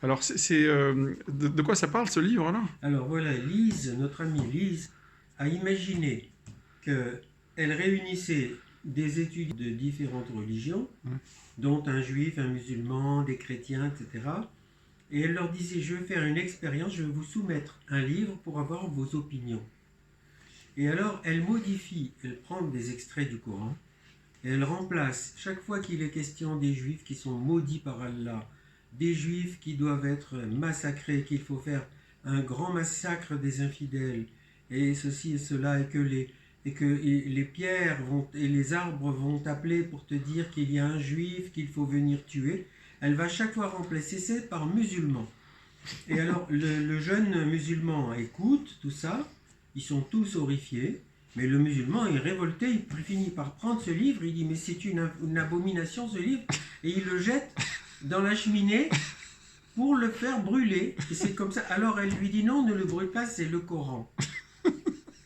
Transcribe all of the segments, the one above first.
Alors, de quoi ça parle, ce livre-là? Alors voilà, Lise, notre amie Lise, a imaginé qu'elle réunissait des étudiants de différentes religions, Ouais. dont un juif, un musulman, des chrétiens, etc. Et elle leur disait, je vais faire une expérience, je vais vous soumettre un livre pour avoir vos opinions. Et alors, elle modifie, elle prend des extraits du Coran, et elle remplace, chaque fois qu'il est question des juifs qui sont maudits par Allah, des juifs qui doivent être massacrés, qu'il faut faire un grand massacre des infidèles, et ceci et cela, et que les pierres et les arbres vont t'appeler pour te dire qu'il y a un juif qu'il faut venir tuer, elle va chaque fois remplacer ça par musulman. Et alors, le jeune musulman écoute tout ça, ils sont tous horrifiés, mais le musulman est révolté, il finit par prendre ce livre, il dit mais c'est une abomination ce livre, et il le jette dans la cheminée pour le faire brûler. Et c'est comme ça. Alors elle lui dit non, ne le brûle pas, c'est le Coran.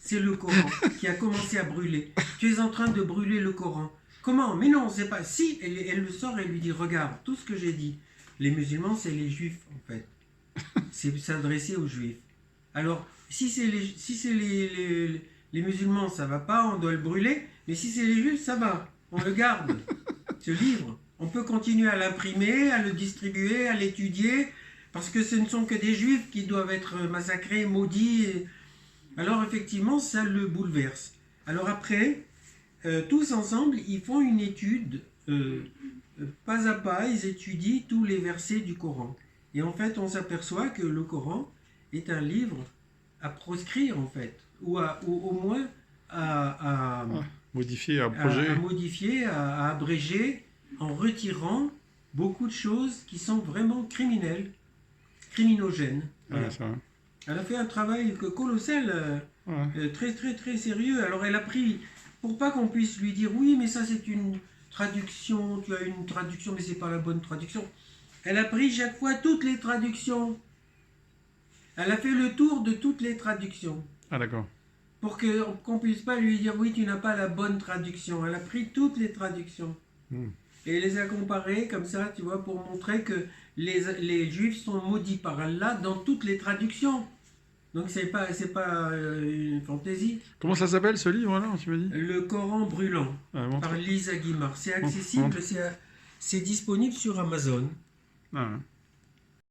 C'est le Coran qui a commencé à brûler. Tu es en train de brûler le Coran. Comment? Mais non, c'est pas. Si, elle le sort et lui dit regarde, tout ce que j'ai dit. Les musulmans, c'est les juifs en fait. C'est s'adresser aux juifs. Alors, si c'est les musulmans, ça va pas, on doit le brûler. Mais si c'est les juifs, ça va. On le garde, ce livre. On peut continuer à l'imprimer, à le distribuer, à l'étudier, parce que ce ne sont que des juifs qui doivent être massacrés, maudits. Alors, effectivement, ça le bouleverse. Alors après, tous ensemble, ils font une étude, pas à pas, ils étudient tous les versets du Coran. Et en fait, on s'aperçoit que le Coran est un livre à proscrire, en fait, ou au moins à, Modifié, abrogé. à modifier, à abréger, en retirant beaucoup de choses qui sont vraiment criminelles, criminogènes. Voilà. Ouais, ça. Elle a fait un travail colossal, Ouais. très très très sérieux. Alors elle a pris, pour pas qu'on puisse lui dire oui, mais ça c'est une traduction, tu as une traduction, mais c'est pas la bonne traduction. Elle a pris chaque fois toutes les traductions. Elle a fait le tour de toutes les traductions. Ah, d'accord. Pour qu'on puisse pas lui dire oui, tu n'as pas la bonne traduction. Elle a pris toutes les traductions. Et elle les a comparées comme ça, tu vois, pour montrer que les juifs sont maudits par Allah dans toutes les traductions. Donc c'est pas une fantaisie. Comment ça s'appelle, ce livre-là, tu m'as dit? Le Coran brûlant, Montre. par Lisa Guimard. C'est accessible, c'est disponible sur Amazon. Ah, ouais.